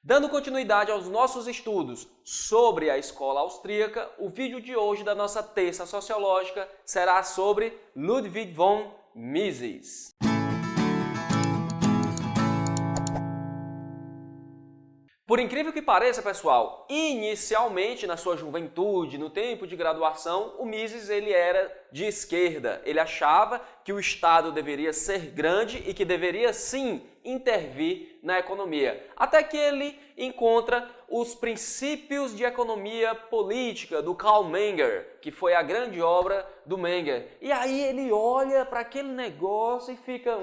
Dando continuidade aos nossos estudos sobre a escola austríaca, o vídeo de hoje da nossa terça sociológica será sobre Ludwig von Mises. Por incrível que pareça, pessoal, inicialmente na sua juventude, no tempo de graduação, o Mises ele era de esquerda. Ele achava que o Estado deveria ser grande e que deveria sim intervir na economia. Até que ele encontra os princípios de economia política do Karl Menger, que foi a grande obra do Menger. E aí ele olha para aquele negócio e fica...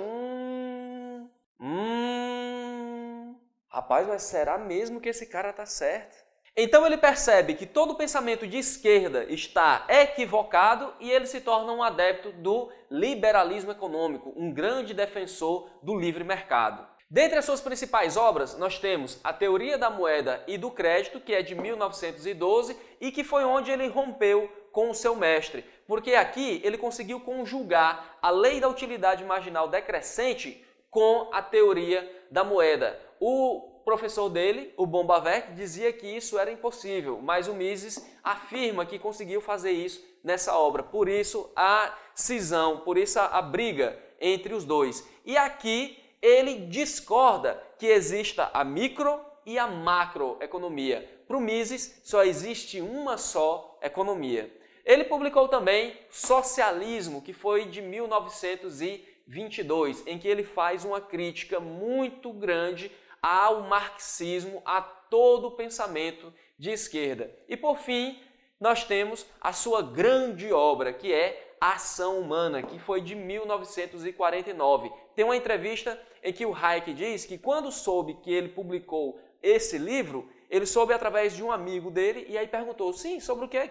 Rapaz, mas será mesmo que esse cara está certo? Então ele percebe que todo pensamento de esquerda está equivocado e ele se torna um adepto do liberalismo econômico, um grande defensor do livre mercado. Dentre as suas principais obras, nós temos a Teoria da Moeda e do Crédito, que é de 1912 e que foi onde ele rompeu com o seu mestre, porque aqui ele conseguiu conjugar a lei da utilidade marginal decrescente com a teoria da moeda. O professor dele, o Bombaverk, dizia que isso era impossível, mas o Mises afirma que conseguiu fazer isso nessa obra. Por isso a cisão, por isso a briga entre os dois. E aqui ele discorda que exista a micro e a macroeconomia. Para o Mises só existe uma só economia. Ele publicou também Socialismo, que foi de 1922, em que ele faz uma crítica muito grande ao marxismo, a todo o pensamento de esquerda. E por fim, nós temos a sua grande obra, que é A Ação Humana, que foi de 1949. Tem uma entrevista em que o Hayek diz que quando soube que ele publicou esse livro, ele soube através de um amigo dele e aí perguntou, sim, sobre o que?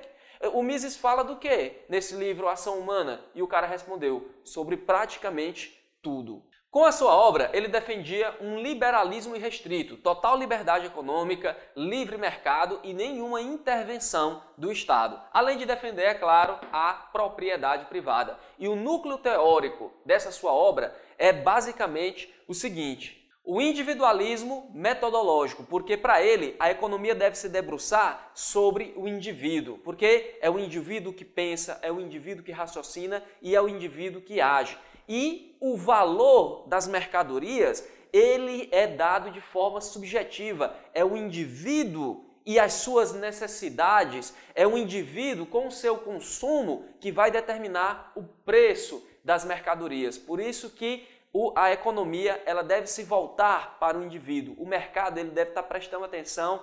O Mises fala do que nesse livro Ação Humana? E o cara respondeu, sobre praticamente tudo. Com a sua obra, ele defendia um liberalismo irrestrito, total liberdade econômica, livre mercado e nenhuma intervenção do Estado. Além de defender, é claro, a propriedade privada. E o núcleo teórico dessa sua obra é basicamente o seguinte: o individualismo metodológico, porque para ele a economia deve se debruçar sobre o indivíduo, porque é o indivíduo que pensa, é o indivíduo que raciocina e é o indivíduo que age. E o valor das mercadorias, ele é dado de forma subjetiva, é o indivíduo e as suas necessidades, é o indivíduo com o seu consumo que vai determinar o preço das mercadorias. Por isso que a economia ela deve se voltar para o indivíduo. O mercado ele deve estar prestando atenção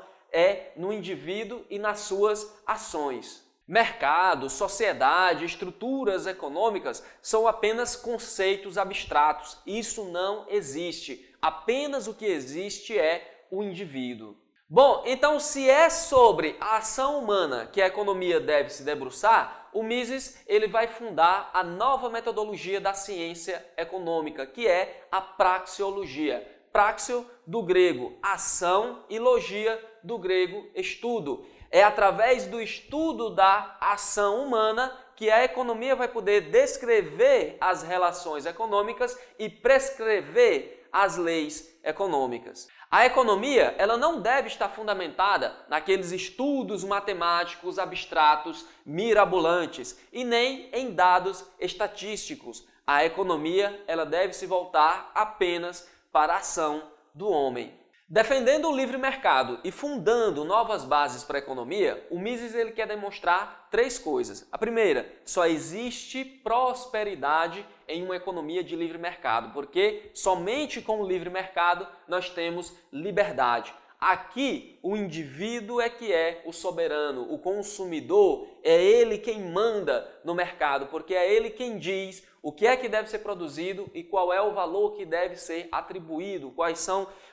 no indivíduo e nas suas ações. Mercado, sociedade, estruturas econômicas são apenas conceitos abstratos. Isso não existe. Apenas o que existe é o indivíduo. Bom, então se é sobre a ação humana que a economia deve se debruçar, o Mises ele vai fundar a nova metodologia da ciência econômica, que é a praxeologia. Praxeo do grego ação e logia do grego estudo. É através do estudo da ação humana que a economia vai poder descrever as relações econômicas e prescrever as leis econômicas. A economia ela não deve estar fundamentada naqueles estudos matemáticos abstratos mirabolantes e nem em dados estatísticos. A economia ela deve se voltar apenas para a ação do homem. Defendendo o livre mercado e fundando novas bases para a economia, o Mises ele quer demonstrar três coisas. A primeira, só existe prosperidade em uma economia de livre mercado, porque somente com o livre mercado nós temos liberdade. Aqui, o indivíduo é que é o soberano, o consumidor é ele quem manda no mercado, porque é ele quem diz o que é que deve ser produzido e qual é o valor que deve ser atribuído,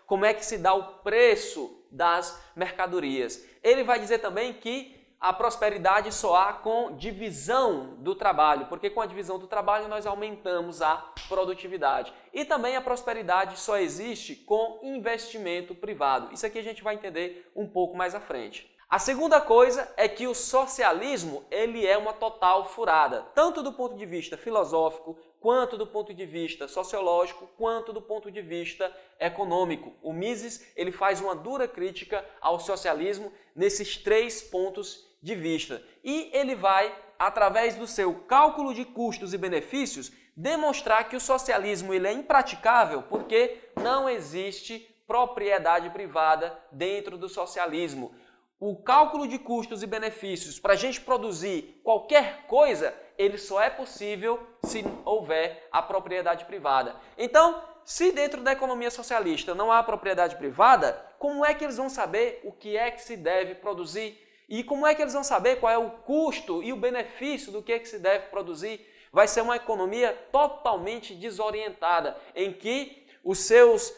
como é que se dá o preço das mercadorias. Ele vai dizer também que a prosperidade só há com divisão do trabalho, porque com a divisão do trabalho nós aumentamos a produtividade. E também a prosperidade só existe com investimento privado. Isso aqui a gente vai entender um pouco mais à frente. A segunda coisa é que o socialismo ele é uma total furada, tanto do ponto de vista filosófico, quanto do ponto de vista sociológico, quanto do ponto de vista econômico. O Mises ele faz uma dura crítica ao socialismo nesses 3 pontos de vista. E ele vai, através do seu cálculo de custos e benefícios, demonstrar que o socialismo ele é impraticável porque não existe propriedade privada dentro do socialismo. O cálculo de custos e benefícios para a gente produzir qualquer coisa, ele só é possível se houver a propriedade privada. Então, se dentro da economia socialista não há propriedade privada, como é que eles vão saber o que é que se deve produzir? E como é que eles vão saber qual é o custo e o benefício do que é que se deve produzir? Vai ser uma economia totalmente desorientada, em que os seus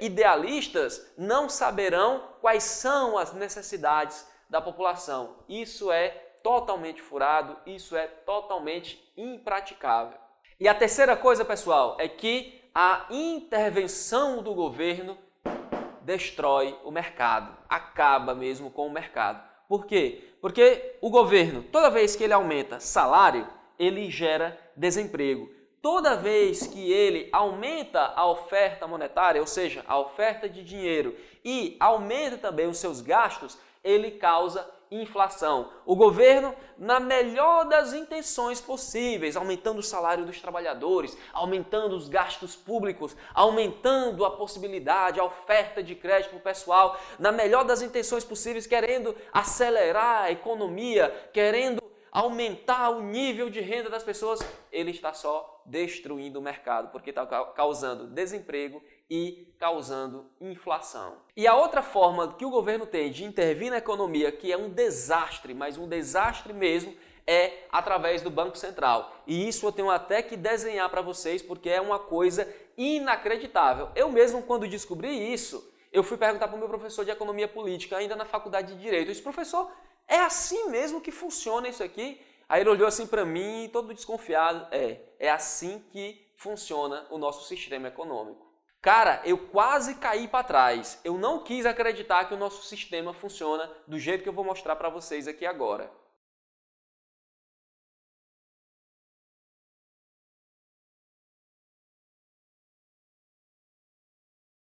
idealistas não saberão quais são as necessidades da população. Isso é totalmente furado, isso é totalmente impraticável. E a terceira coisa, pessoal, é que a intervenção do governo destrói o mercado, acaba mesmo com o mercado. Por quê? Porque o governo, toda vez que ele aumenta salário, ele gera desemprego. Toda vez que ele aumenta a oferta monetária, ou seja, a oferta de dinheiro, e aumenta também os seus gastos, ele causa inflação. O governo, na melhor das intenções possíveis, aumentando o salário dos trabalhadores, aumentando os gastos públicos, aumentando a possibilidade, a oferta de crédito para o pessoal, na melhor das intenções possíveis, querendo acelerar a economia, querendo aumentar o nível de renda das pessoas, ele está só destruindo o mercado, porque está causando desemprego e causando inflação. E a outra forma que o governo tem de intervir na economia, que é um desastre, mas um desastre mesmo, é através do Banco Central. E isso eu tenho até que desenhar para vocês, porque é uma coisa inacreditável. Eu mesmo, quando descobri isso, eu fui perguntar para o meu professor de economia política, ainda na faculdade de Direito. Eu disse, professor, é assim mesmo que funciona isso aqui? Aí ele olhou assim para mim, todo desconfiado. É assim que funciona o nosso sistema econômico. Cara, eu quase caí para trás. Eu não quis acreditar que o nosso sistema funciona do jeito que eu vou mostrar para vocês aqui agora.